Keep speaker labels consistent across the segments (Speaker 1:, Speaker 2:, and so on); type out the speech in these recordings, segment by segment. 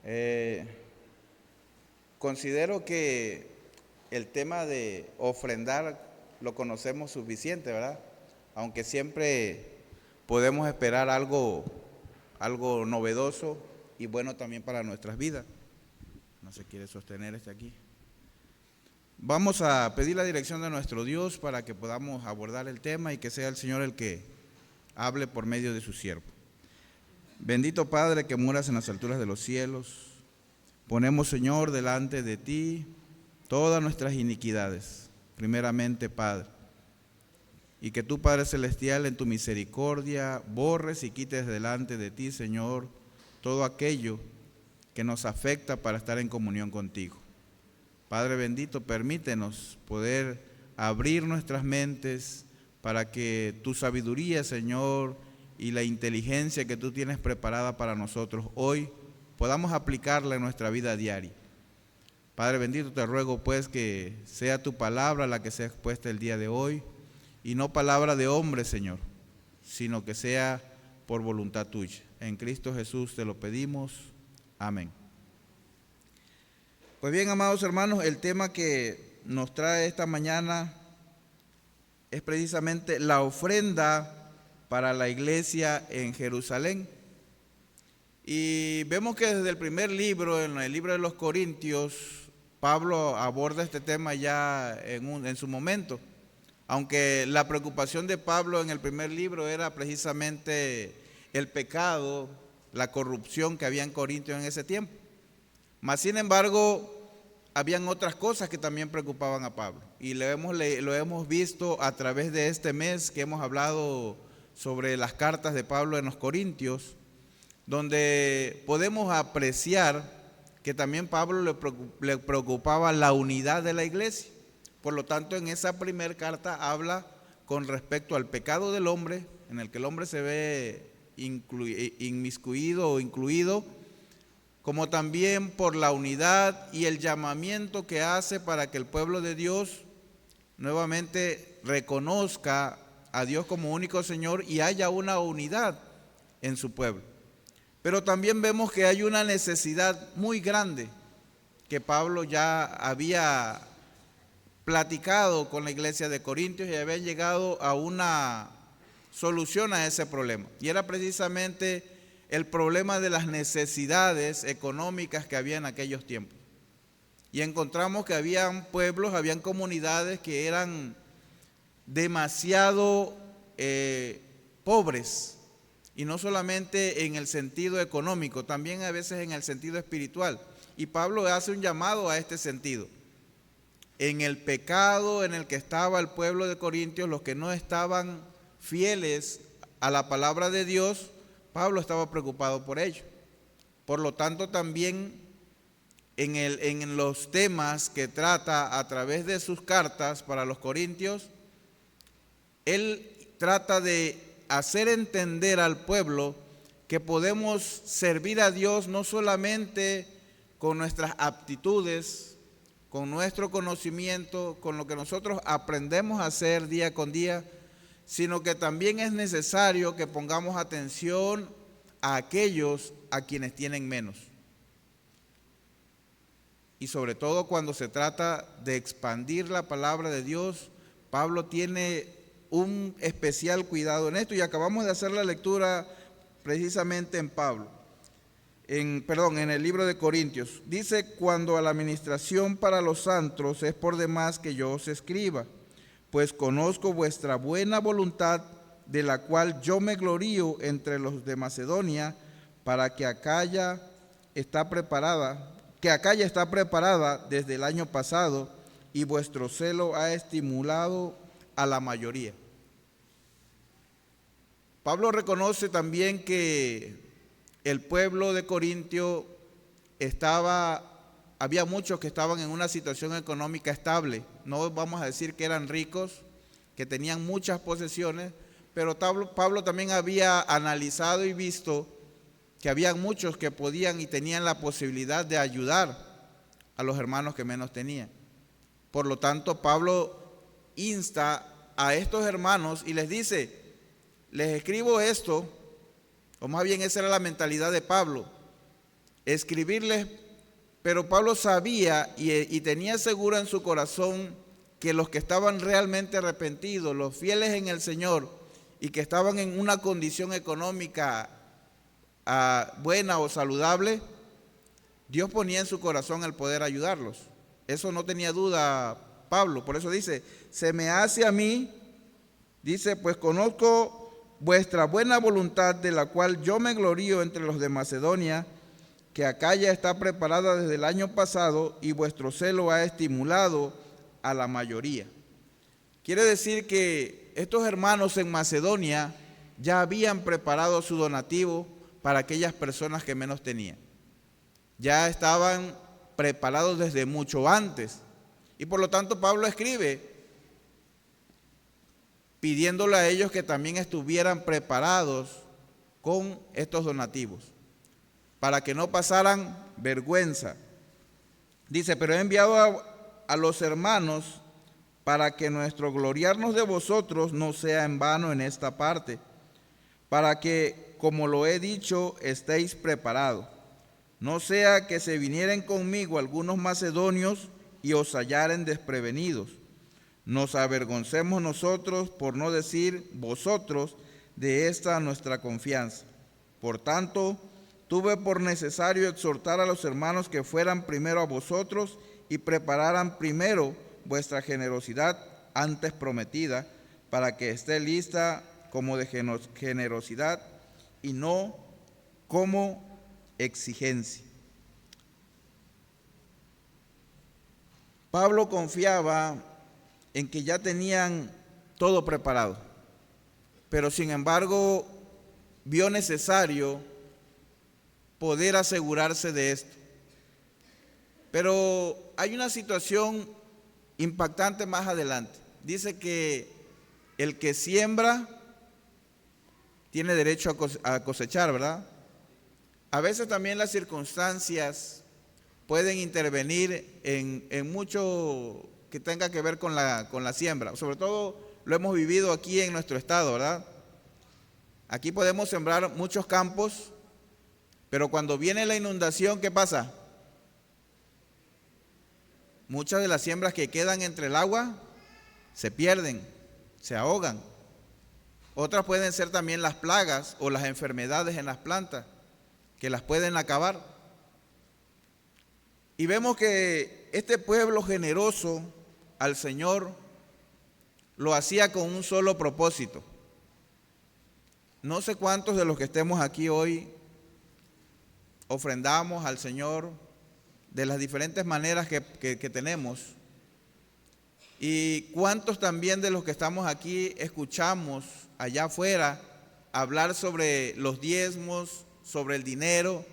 Speaker 1: Eh, Considero que el tema de ofrendar lo conocemos suficiente, ¿verdad? Aunque siempre podemos esperar algo novedoso y bueno también para nuestras vidas. No se quiere sostener este aquí. Vamos a pedir la dirección de nuestro Dios para que podamos abordar el tema y que sea el Señor el que hable por medio de su siervo. Bendito Padre que moras en las alturas de los cielos, ponemos, Señor, delante de ti todas nuestras iniquidades, primeramente, Padre, y que tú, Padre Celestial, en tu misericordia, borres y quites delante de ti, Señor, todo aquello que nos afecta para estar en comunión contigo. Padre bendito, permítenos poder abrir nuestras mentes para que tu sabiduría, Señor, y la inteligencia que tú tienes preparada para nosotros hoy, podamos aplicarla en nuestra vida diaria. Padre bendito, te ruego pues que sea tu palabra la que sea expuesta el día de hoy, y no palabra de hombre, Señor, sino que sea por voluntad tuya. En Cristo Jesús te lo pedimos. Amén. Pues bien, amados hermanos, el tema que nos trae esta mañana es precisamente la ofrenda para la iglesia en Jerusalén. Y vemos que desde el primer libro, en el libro de los Corintios, Pablo aborda este tema ya en su momento. Aunque la preocupación de Pablo en el primer libro era precisamente el pecado, la corrupción que había en Corintios en ese tiempo. Mas, sin embargo, habían otras cosas que también preocupaban a Pablo. Y lo hemos visto a través de este mes que hemos hablado sobre las cartas de Pablo en los Corintios, donde podemos apreciar que también Pablo le preocupaba la unidad de la iglesia. Por lo tanto, en esa primera carta habla con respecto al pecado del hombre, en el que el hombre se ve inmiscuido o incluido, como también por la unidad y el llamamiento que hace para que el pueblo de Dios nuevamente reconozca a Dios como único Señor y haya una unidad en su pueblo. Pero también vemos que hay una necesidad muy grande que Pablo ya había platicado con la iglesia de Corintios y habían llegado a una solución a ese problema. Y era precisamente el problema de las necesidades económicas que había en aquellos tiempos. Y encontramos que habían pueblos, habían comunidades que eran demasiado pobres. Y no solamente en el sentido económico, también a veces en el sentido espiritual. Y Pablo hace un llamado a este sentido. En el pecado en el que estaba el pueblo de Corintios, los que no estaban fieles a la palabra de Dios, Pablo estaba preocupado por ello. Por lo tanto, también en los temas que trata a través de sus cartas para los corintios, él trata de hacer entender al pueblo que podemos servir a Dios no solamente con nuestras aptitudes, con nuestro conocimiento, con lo que nosotros aprendemos a hacer día con día, sino que también es necesario que pongamos atención a aquellos a quienes tienen menos. Y sobre todo cuando se trata de expandir la palabra de Dios, Pablo tiene un especial cuidado en esto y acabamos de hacer la lectura precisamente en el libro de Corintios. Dice: cuando a la administración para los santos es por demás que yo os escriba, pues conozco vuestra buena voluntad, de la cual yo me glorío entre los de Macedonia, para que Acaya está preparada desde el año pasado, y vuestro celo ha estimulado a la mayoría. Pablo reconoce también que el pueblo de Corintio había muchos que estaban en una situación económica estable. No vamos a decir que eran ricos, que tenían muchas posesiones, pero Pablo también había analizado y visto que había muchos que podían y tenían la posibilidad de ayudar a los hermanos que menos tenían. Por lo tanto, Pablo insta a estos hermanos y les dice: les escribo esto, o más bien esa era la mentalidad de Pablo, escribirles, pero Pablo sabía y tenía seguro en su corazón que los que estaban realmente arrepentidos, los fieles en el Señor y que estaban en una condición económica buena o saludable, Dios ponía en su corazón el poder ayudarlos. Eso no tenía duda Pablo. Por eso dice, se me hace a mí, dice, pues conozco vuestra buena voluntad, de la cual yo me glorío entre los de Macedonia, que Acaya está preparada desde el año pasado y vuestro celo ha estimulado a la mayoría. Quiere decir que estos hermanos en Macedonia ya habían preparado su donativo para aquellas personas que menos tenían. Ya estaban preparados desde mucho antes. Y por lo tanto Pablo escribe pidiéndole a ellos que también estuvieran preparados con estos donativos, para que no pasaran vergüenza. Dice, pero he enviado a los hermanos para que nuestro gloriarnos de vosotros no sea en vano en esta parte, para que, como lo he dicho, estéis preparados. No sea que se vinieren conmigo algunos macedonios y os hallaren desprevenidos. Nos avergoncemos nosotros, por no decir vosotros, de esta nuestra confianza. Por tanto, tuve por necesario exhortar a los hermanos que fueran primero a vosotros y prepararan primero vuestra generosidad antes prometida, para que esté lista como de generosidad y no como exigencia. Pablo confiaba en que ya tenían todo preparado, pero sin embargo vio necesario poder asegurarse de esto. Pero hay una situación impactante más adelante. Dice que el que siembra tiene derecho a cosechar, ¿verdad? A veces también las circunstancias pueden intervenir en mucho que tenga que ver con la siembra. Sobre todo lo hemos vivido aquí en nuestro estado, ¿verdad? Aquí podemos sembrar muchos campos, pero cuando viene la inundación, ¿qué pasa? Muchas de las siembras que quedan entre el agua se pierden, se ahogan. Otras pueden ser también las plagas o las enfermedades en las plantas que las pueden acabar. Y vemos que este pueblo generoso al Señor lo hacía con un solo propósito. No sé cuántos de los que estemos aquí hoy ofrendamos al Señor de las diferentes maneras que tenemos, y cuántos también de los que estamos aquí escuchamos allá afuera hablar sobre los diezmos, sobre el dinero,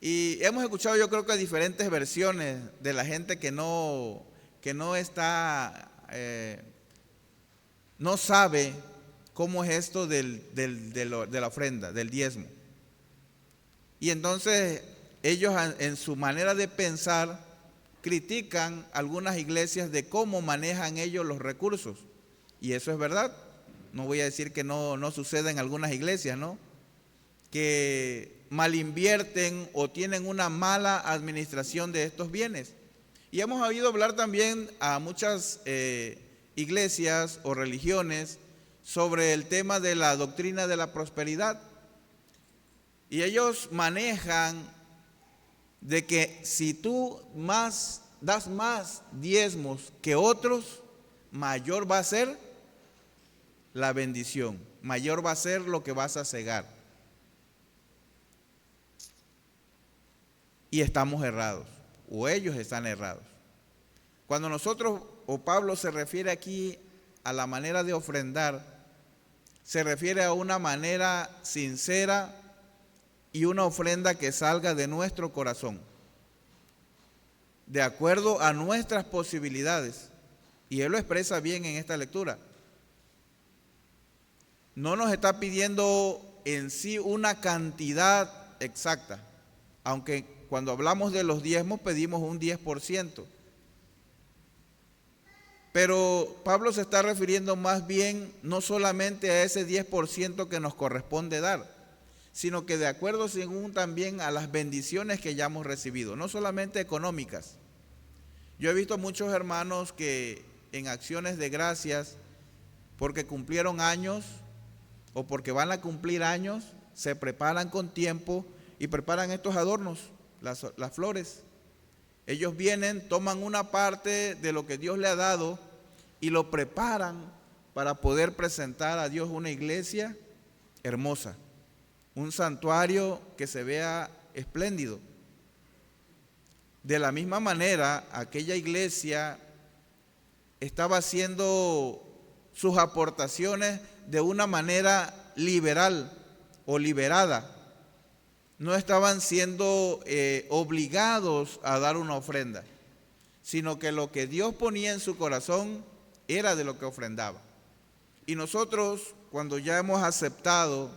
Speaker 1: y hemos escuchado, yo creo que diferentes versiones de la gente que no está, no sabe cómo es esto de la ofrenda, del diezmo. Y entonces ellos en su manera de pensar critican algunas iglesias de cómo manejan ellos los recursos. Y eso es verdad. No voy a decir que no suceda en algunas iglesias, ¿no? Que malinvierten o tienen una mala administración de estos bienes. Y hemos oído hablar también a muchas iglesias o religiones sobre el tema de la doctrina de la prosperidad. Y ellos manejan de que si tú das más diezmos que otros, mayor va a ser la bendición, mayor va a ser lo que vas a cegar. Y estamos errados, o ellos están errados. Cuando nosotros, o Pablo se refiere aquí a la manera de ofrendar, se refiere a una manera sincera y una ofrenda que salga de nuestro corazón, de acuerdo a nuestras posibilidades. Y él lo expresa bien en esta lectura. No nos está pidiendo en sí una cantidad exacta, aunque cuando hablamos de los diezmos pedimos un 10%. Pero Pablo se está refiriendo más bien no solamente a ese 10% que nos corresponde dar, sino que de acuerdo según también a las bendiciones que ya hemos recibido, no solamente económicas. Yo he visto muchos hermanos que en acciones de gracias, porque cumplieron años o porque van a cumplir años, se preparan con tiempo y preparan estos adornos, las flores. Ellos vienen, toman una parte de lo que Dios le ha dado y lo preparan para poder presentar a Dios una iglesia hermosa, un santuario que se vea espléndido. De la misma manera, aquella iglesia estaba haciendo sus aportaciones de una manera liberal o liberada. No estaban siendo obligados a dar una ofrenda, sino que lo que Dios ponía en su corazón era de lo que ofrendaba. Y nosotros, cuando ya hemos aceptado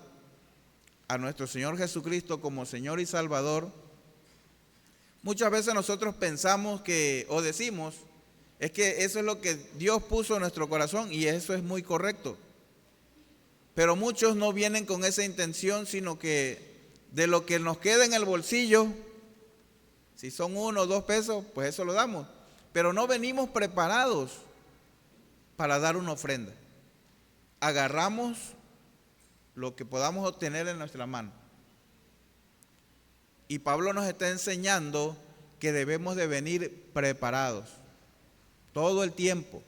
Speaker 1: a nuestro Señor Jesucristo como Señor y Salvador, muchas veces nosotros pensamos que, o decimos, es que eso es lo que Dios puso en nuestro corazón y eso es muy correcto. Pero muchos no vienen con esa intención, sino que de lo que nos queda en el bolsillo, si son 1 o 2 pesos, pues eso lo damos. Pero no venimos preparados para dar una ofrenda. Agarramos lo que podamos obtener en nuestra mano. Y Pablo nos está enseñando que debemos de venir preparados todo el tiempo.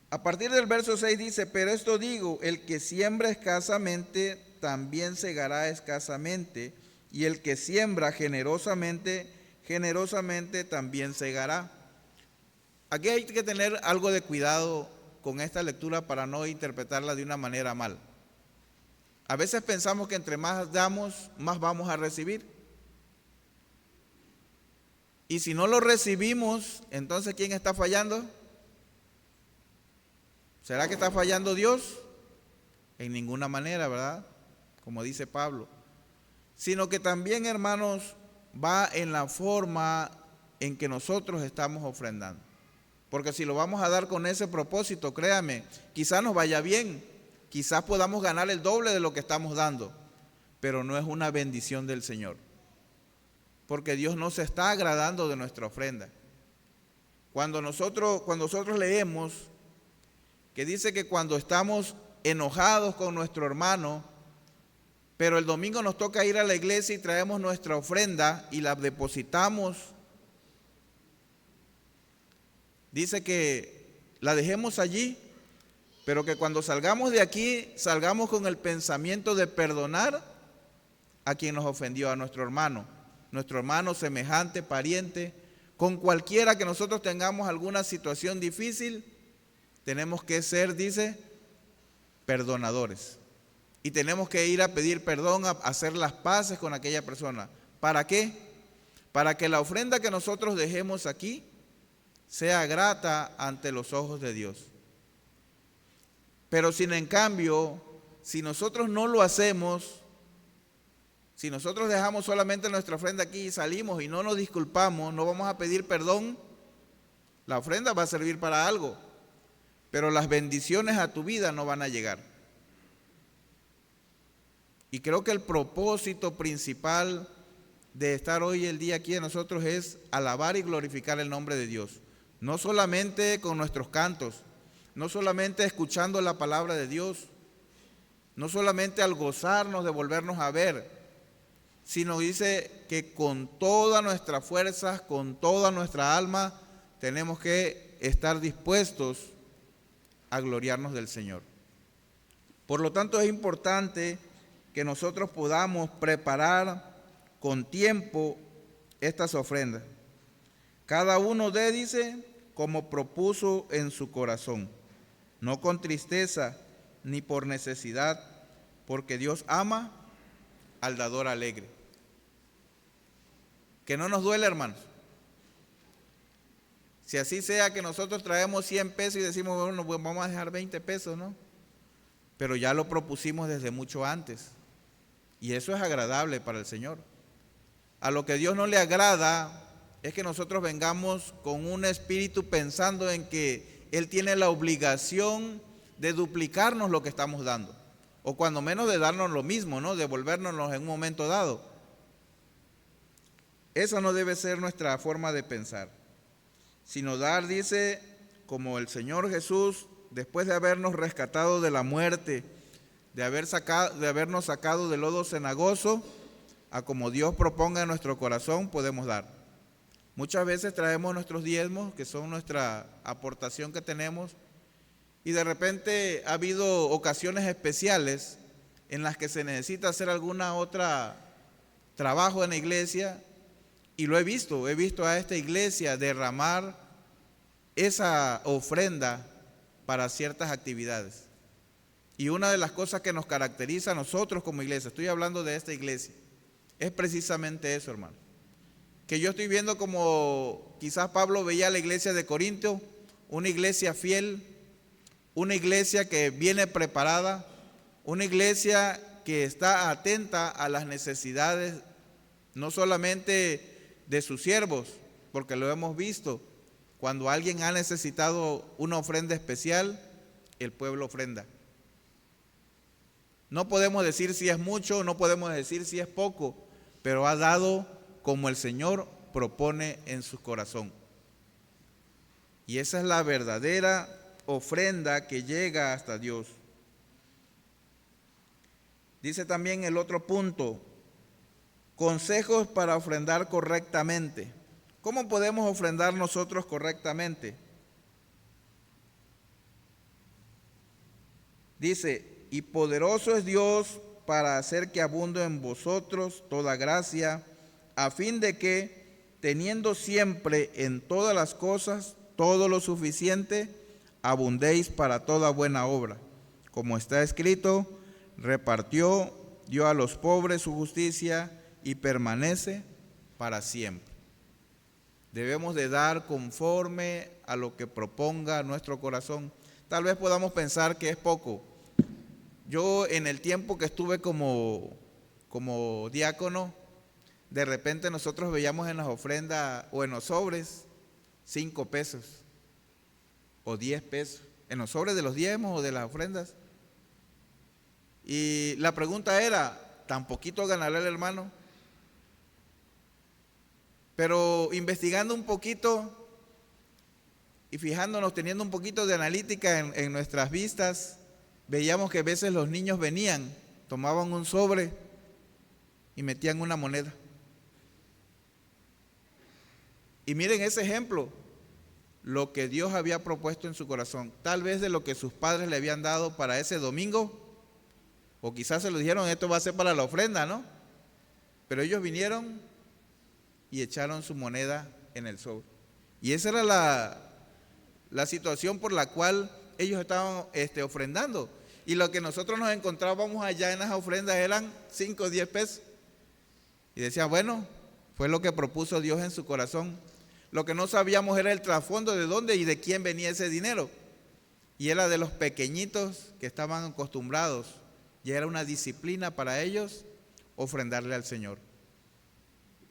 Speaker 1: A partir del verso 6 dice: pero esto digo, el que siembra escasamente, también segará escasamente, y el que siembra generosamente, generosamente también segará. Aquí hay que tener algo de cuidado con esta lectura para no interpretarla de una manera mal. A veces pensamos que entre más damos, más vamos a recibir. Y si no lo recibimos, entonces ¿quién está fallando? ¿Será que está fallando Dios? En ninguna manera, ¿verdad? Como dice Pablo. Sino que también, hermanos, va en la forma en que nosotros estamos ofrendando. Porque si lo vamos a dar con ese propósito, créame, quizás nos vaya bien, quizás podamos ganar el doble de lo que estamos dando, pero no es una bendición del Señor. Porque Dios no se está agradando de nuestra ofrenda. Cuando nosotros leemos que dice que cuando estamos enojados con nuestro hermano, pero el domingo nos toca ir a la iglesia y traemos nuestra ofrenda y la depositamos, dice que la dejemos allí, pero que cuando salgamos de aquí, salgamos con el pensamiento de perdonar a quien nos ofendió, a nuestro hermano semejante, pariente, con cualquiera que nosotros tengamos alguna situación difícil, tenemos que ser, dice, perdonadores. Y tenemos que ir a pedir perdón, a hacer las paces con aquella persona. ¿Para qué? Para que la ofrenda que nosotros dejemos aquí sea grata ante los ojos de Dios. Pero sin en cambio, si nosotros no lo hacemos, si nosotros dejamos solamente nuestra ofrenda aquí y salimos y no nos disculpamos, no vamos a pedir perdón, la ofrenda va a servir para algo, pero las bendiciones a tu vida no van a llegar. Y creo que el propósito principal de estar hoy el día aquí de nosotros es alabar y glorificar el nombre de Dios. No solamente con nuestros cantos, no solamente escuchando la palabra de Dios, no solamente al gozarnos de volvernos a ver, sino dice que con todas nuestras fuerzas, con toda nuestra alma, tenemos que estar dispuestos a gloriarnos del Señor. Por lo tanto, es importante que nosotros podamos preparar con tiempo estas ofrendas. Cada uno dice, como propuso en su corazón, no con tristeza ni por necesidad, porque Dios ama al dador alegre. Que no nos duele, hermanos. Si así sea que nosotros traemos 100 pesos y decimos, bueno, pues vamos a dejar 20 pesos, ¿no? Pero ya lo propusimos desde mucho antes. Y eso es agradable para el Señor. A lo que Dios no le agrada es que nosotros vengamos con un espíritu pensando en que Él tiene la obligación de duplicarnos lo que estamos dando. o cuando menos de darnos lo mismo, ¿no? Devolvernos en un momento dado. Esa no debe ser nuestra forma de pensar, sino dar, dice, como el Señor Jesús, después de habernos rescatado de la muerte, de habernos sacado del lodo cenagoso, a como Dios proponga en nuestro corazón, podemos dar. Muchas veces traemos nuestros diezmos, que son nuestra aportación que tenemos, y de repente ha habido ocasiones especiales en las que se necesita hacer alguna otra trabajo en la iglesia, y lo he visto a esta iglesia derramar esa ofrenda para ciertas actividades. Y una de las cosas que nos caracteriza a nosotros como iglesia, estoy hablando de esta iglesia, es precisamente eso, hermano. Que yo estoy viendo como quizás Pablo veía a la iglesia de Corinto, una iglesia fiel, una iglesia que viene preparada, una iglesia que está atenta a las necesidades, no solamente de sus siervos, porque lo hemos visto, cuando alguien ha necesitado una ofrenda especial, el pueblo ofrenda. No podemos decir si es mucho, no podemos decir si es poco, pero ha dado como el Señor propone en su corazón. Y esa es la verdadera ofrenda que llega hasta Dios. Dice también el otro punto, consejos para ofrendar correctamente. ¿Cómo podemos ofrendar nosotros correctamente? Dice, y poderoso es Dios para hacer que abunde en vosotros toda gracia, a fin de que, teniendo siempre en todas las cosas todo lo suficiente, abundéis para toda buena obra. Como está escrito, repartió, dio a los pobres su justicia y permanece para siempre. Debemos de dar conforme a lo que proponga nuestro corazón. Tal vez podamos pensar que es poco. Yo en el tiempo que estuve como diácono, de repente nosotros veíamos en las ofrendas o en los sobres 5 pesos o 10 pesos, en los sobres de los diezmos o de las ofrendas. Y la pregunta era, ¿tan poquito ganará el hermano? Pero investigando un poquito y fijándonos, teniendo un poquito de analítica en nuestras vistas, veíamos que a veces los niños venían, tomaban un sobre y metían una moneda. Y miren ese ejemplo, lo que Dios había propuesto en su corazón, tal vez de lo que sus padres le habían dado para ese domingo, o quizás se lo dijeron, esto va a ser para la ofrenda, ¿no? Pero ellos vinieron y echaron su moneda en el sobre. Y esa era la situación por la cual ellos estaban ofrendando. Y lo que nosotros nos encontrábamos allá en las ofrendas eran 5 o 10 pesos. Y decían, bueno, fue lo que propuso Dios en su corazón. Lo que no sabíamos era el trasfondo de dónde y de quién venía ese dinero. Y era de los pequeñitos que estaban acostumbrados. Y era una disciplina para ellos ofrendarle al Señor.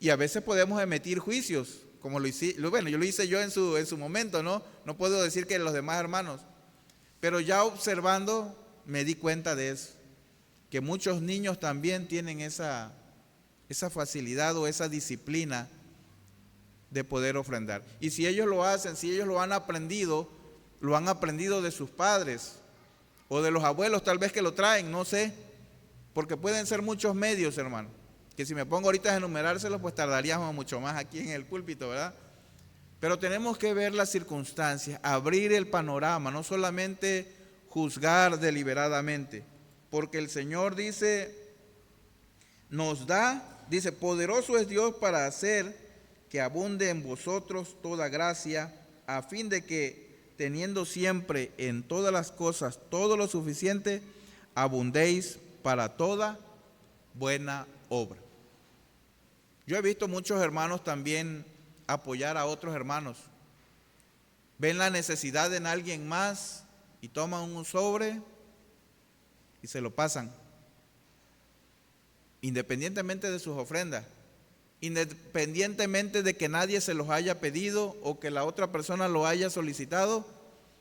Speaker 1: Y a veces podemos emitir juicios, como lo hice, bueno, yo lo hice yo en su momento, ¿no? No puedo decir que los demás hermanos. Pero ya observando me di cuenta de eso, que muchos niños también tienen esa facilidad o esa disciplina de poder ofrendar. Y si ellos lo hacen, si ellos lo han aprendido de sus padres o de los abuelos tal vez que lo traen, no sé, porque pueden ser muchos medios, hermano, que si me pongo ahorita a enumerárselos, pues tardaríamos mucho más aquí en el púlpito, ¿verdad? Pero tenemos que ver las circunstancias, abrir el panorama, no solamente juzgar deliberadamente, porque el Señor dice, nos da, dice, poderoso es Dios para hacer que abunde en vosotros toda gracia, a fin de que, teniendo siempre en todas las cosas todo lo suficiente, abundéis para toda buena obra. Yo he visto muchos hermanos también apoyar a otros hermanos. Ven la necesidad en alguien más y toman un sobre y se lo pasan, independientemente de sus ofrendas, independientemente de que nadie se los haya pedido o que la otra persona lo haya solicitado.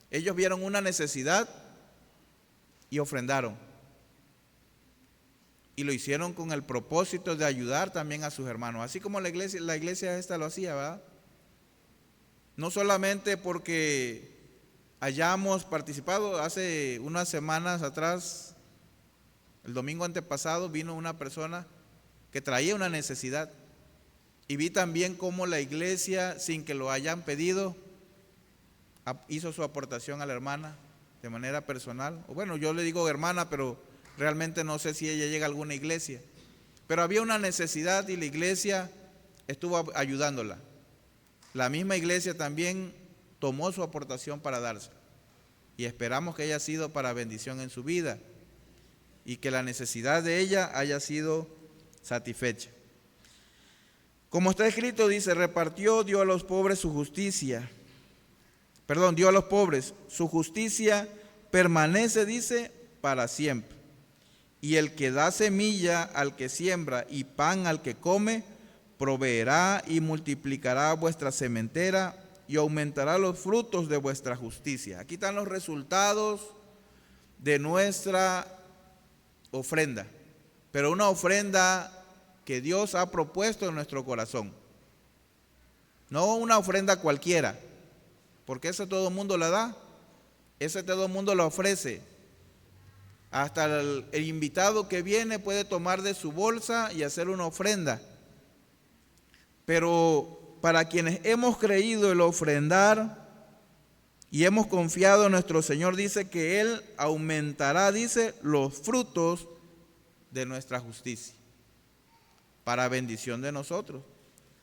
Speaker 1: Ellos vieron una necesidad y ofrendaron. y lo hicieron con el propósito de ayudar también a sus hermanos, así como la iglesia esta lo hacía, ¿verdad? No solamente porque hayamos participado. Hace unas semanas atrás, el domingo antepasado, vino una persona que traía una necesidad, y vi también cómo la iglesia, sin que lo hayan pedido, hizo su aportación a la hermana de manera personal. Bueno, yo le digo hermana, pero realmente no sé si ella llega a alguna iglesia, pero había una necesidad y la iglesia estuvo ayudándola. La misma iglesia también tomó su aportación para darse, y esperamos que haya sido para bendición en su vida y que la necesidad de ella haya sido satisfecha. Como está escrito, dice, dio a los pobres su justicia. Dio a los pobres, su justicia permanece, dice, para siempre. Y el que da semilla al que siembra y pan al que come, proveerá y multiplicará vuestra sementera y aumentará los frutos de vuestra justicia. Aquí están los resultados de nuestra ofrenda, pero una ofrenda que Dios ha propuesto en nuestro corazón. No una ofrenda cualquiera, porque eso todo el mundo la da, eso todo el mundo la ofrece. Hasta el invitado que viene puede tomar de su bolsa y hacer una ofrenda. Pero para quienes hemos creído el ofrendar y hemos confiado en nuestro Señor, dice que Él aumentará, dice, los frutos de nuestra justicia, para bendición de nosotros.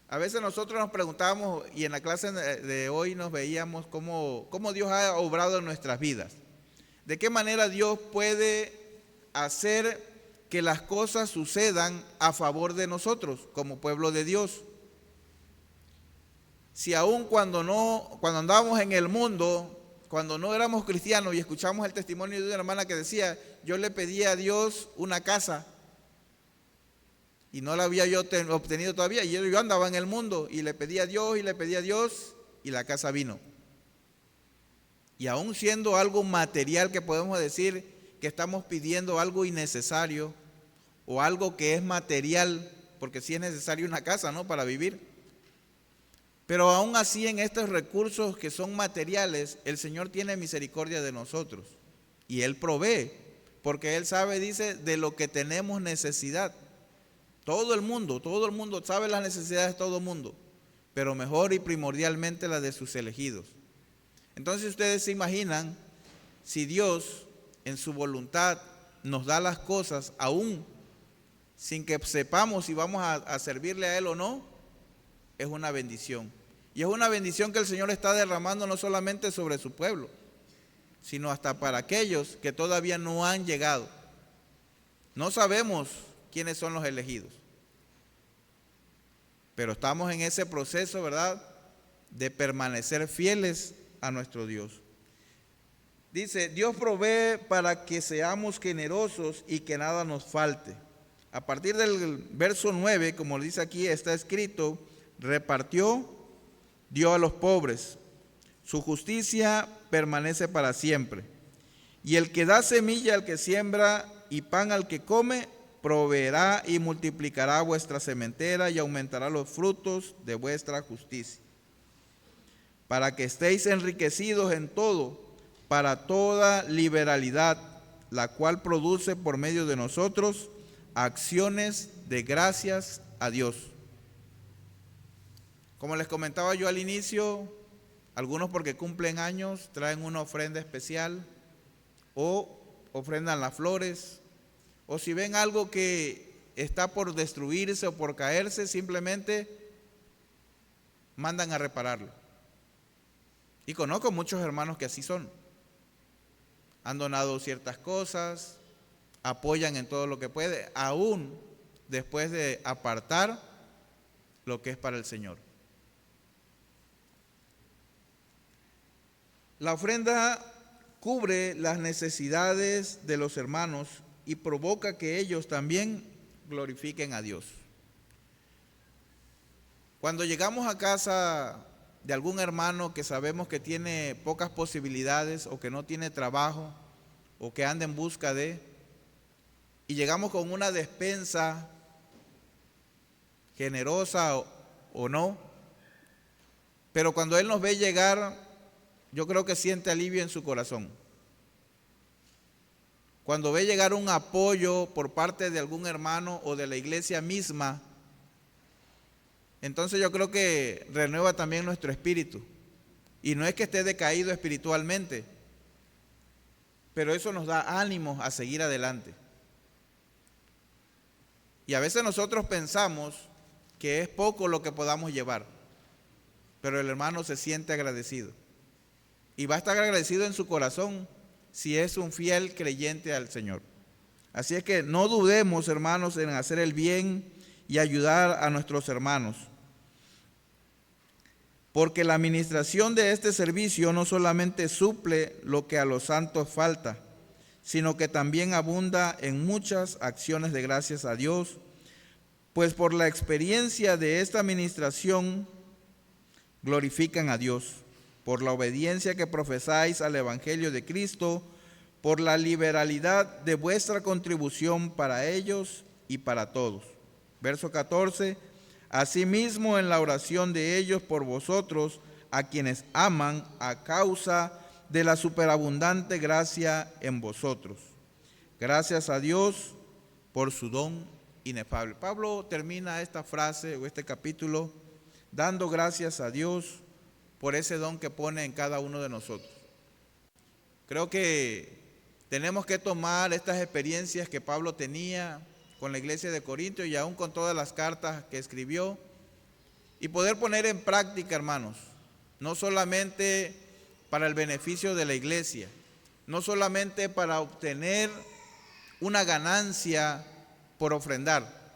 Speaker 1: A veces nosotros nos preguntábamos, y en la clase de hoy nos veíamos cómo Dios ha obrado en nuestras vidas. ¿De qué manera Dios puede hacer que las cosas sucedan a favor de nosotros como pueblo de Dios? Si aún cuando andábamos en el mundo, cuando no éramos cristianos, y escuchamos el testimonio de una hermana que decía, yo le pedí a Dios una casa y no la había yo obtenido todavía, y yo andaba en el mundo y le pedí a Dios y la casa vino. Y aún siendo algo material, que podemos decir que estamos pidiendo algo innecesario o algo que es material, porque sí es necesario una casa, ¿no?, para vivir. Pero aún así, en estos recursos que son materiales, el Señor tiene misericordia de nosotros y Él provee, porque Él sabe, dice, de lo que tenemos necesidad. Todo el mundo sabe las necesidades de todo el mundo, pero mejor y primordialmente las de sus elegidos. Entonces ustedes se imaginan, si Dios en su voluntad nos da las cosas aún sin que sepamos si vamos a servirle a Él o no, es una bendición. Y es una bendición que el Señor está derramando no solamente sobre su pueblo, sino hasta para aquellos que todavía no han llegado. No sabemos quiénes son los elegidos, pero estamos en ese proceso, ¿verdad?, de permanecer fieles a nuestro Dios. Dice, Dios provee para que seamos generosos y que nada nos falte. A partir del verso 9, como dice aquí, está escrito, repartió, dio a los pobres, su justicia permanece para siempre. Y el que da semilla al que siembra y pan al que come, proveerá y multiplicará vuestra sementera y aumentará los frutos de vuestra justicia, para que estéis enriquecidos en todo, para toda liberalidad, la cual produce por medio de nosotros acciones de gracias a Dios. Como les comentaba yo al inicio, algunos porque cumplen años traen una ofrenda especial o ofrendan las flores, o si ven algo que está por destruirse o por caerse, simplemente mandan a repararlo. Y conozco muchos hermanos que así son. Han donado ciertas cosas, apoyan en todo lo que puede, aún después de apartar lo que es para el Señor. La ofrenda cubre las necesidades de los hermanos y provoca que ellos también glorifiquen a Dios. Cuando llegamos a casa de algún hermano que sabemos que tiene pocas posibilidades o que no tiene trabajo o que anda en busca de, y llegamos con una despensa generosa o no, pero cuando Él nos ve llegar, yo creo que siente alivio en su corazón. Cuando ve llegar un apoyo por parte de algún hermano o de la iglesia misma, entonces yo creo que renueva también nuestro espíritu. Y no es que esté decaído espiritualmente, pero eso nos da ánimo a seguir adelante. Y a veces nosotros pensamos que es poco lo que podamos llevar, pero el hermano se siente agradecido. Y va a estar agradecido en su corazón si es un fiel creyente al Señor. Así es que no dudemos, hermanos, en hacer el bien y ayudar a nuestros hermanos. Porque la administración de este servicio no solamente suple lo que a los santos falta, sino que también abunda en muchas acciones de gracias a Dios, pues por la experiencia de esta administración glorifican a Dios, por la obediencia que profesáis al Evangelio de Cristo, por la liberalidad de vuestra contribución para ellos y para todos. Verso 14. Asimismo, en la oración de ellos por vosotros, a quienes aman a causa de la superabundante gracia en vosotros. Gracias a Dios por su don inefable. Pablo termina esta frase o este capítulo dando gracias a Dios por ese don que pone en cada uno de nosotros. Creo que tenemos que tomar estas experiencias que Pablo tenía con la iglesia de Corintios y aún con todas las cartas que escribió y poder poner en práctica, hermanos, no solamente para el beneficio de la iglesia, no solamente para obtener una ganancia por ofrendar,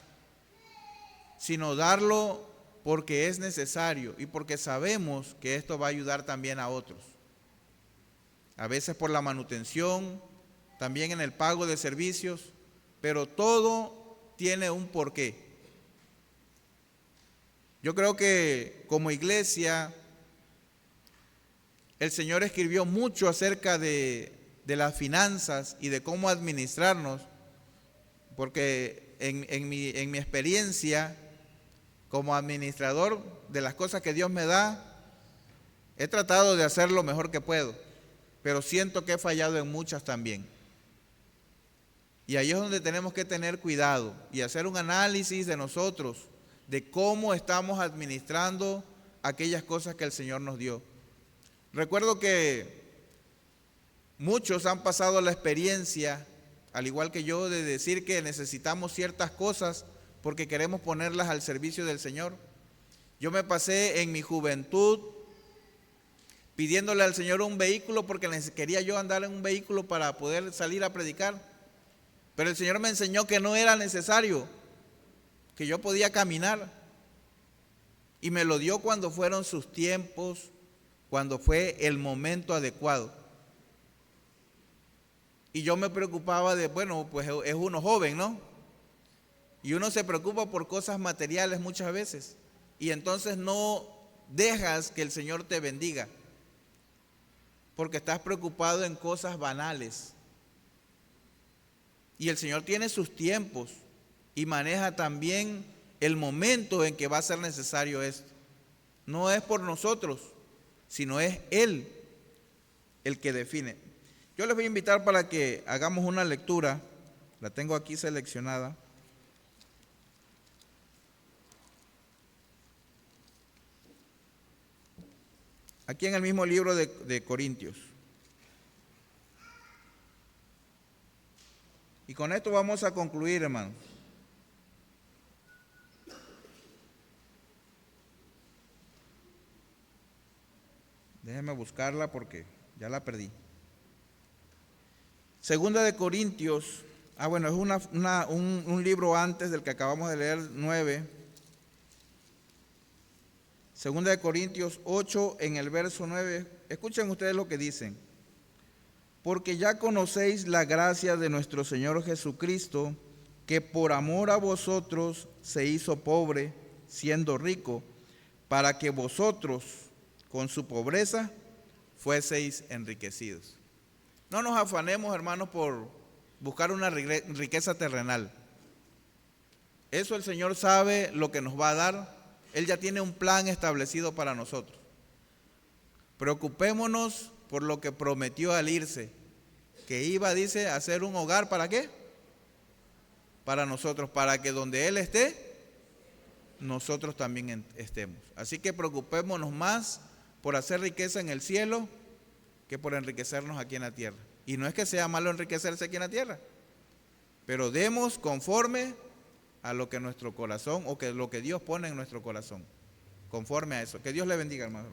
Speaker 1: sino darlo porque es necesario y porque sabemos que esto va a ayudar también a otros. A veces por la manutención, también en el pago de servicios, pero todo tiene un porqué. Yo creo que como iglesia, el Señor escribió mucho acerca de las finanzas y de cómo administrarnos, porque en mi experiencia como administrador de las cosas que Dios me da, he tratado de hacer lo mejor que puedo, pero siento que he fallado en muchas también. Y ahí es donde tenemos que tener cuidado y hacer un análisis de nosotros, de cómo estamos administrando aquellas cosas que el Señor nos dio. Recuerdo que muchos han pasado la experiencia, al igual que yo, de decir que necesitamos ciertas cosas porque queremos ponerlas al servicio del Señor. Yo me pasé en mi juventud pidiéndole al Señor un vehículo porque quería yo andar en un vehículo para poder salir a predicar. Pero el Señor me enseñó que no era necesario, que yo podía caminar. Y me lo dio cuando fueron sus tiempos, cuando fue el momento adecuado. Y yo me preocupaba de, bueno, pues es uno joven, ¿no? Y uno se preocupa por cosas materiales muchas veces. Y entonces no dejas que el Señor te bendiga, porque estás preocupado en cosas banales. Y el Señor tiene sus tiempos y maneja también el momento en que va a ser necesario esto. No es por nosotros, sino es Él el que define. Yo les voy a invitar para que hagamos una lectura, la tengo aquí seleccionada. Aquí en el mismo libro de Corintios. Y con esto vamos a concluir, hermanos. Déjenme buscarla porque ya la perdí. Segunda de Corintios, bueno, es un libro antes del que acabamos de leer, 9. Segunda de Corintios 8, en el verso 9. Escuchen ustedes lo que dicen. Porque ya conocéis la gracia de nuestro Señor Jesucristo, que por amor a vosotros se hizo pobre, siendo rico, para que vosotros, con su pobreza, fueseis enriquecidos. No nos afanemos, hermanos, por buscar una riqueza terrenal. Eso el Señor sabe lo que nos va a dar. Él ya tiene un plan establecido para nosotros. Preocupémonos por lo que prometió al irse, que iba, dice, a hacer un hogar, ¿para qué? Para nosotros, para que donde Él esté, nosotros también estemos. Así que preocupémonos más por hacer riqueza en el cielo que por enriquecernos aquí en la tierra. Y no es que sea malo enriquecerse aquí en la tierra, pero demos conforme a lo que nuestro corazón, o que lo que Dios pone en nuestro corazón, conforme a eso. Que Dios le bendiga, hermano.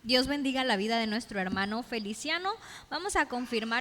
Speaker 2: Dios bendiga la vida de nuestro hermano Feliciano. Vamos a confirmar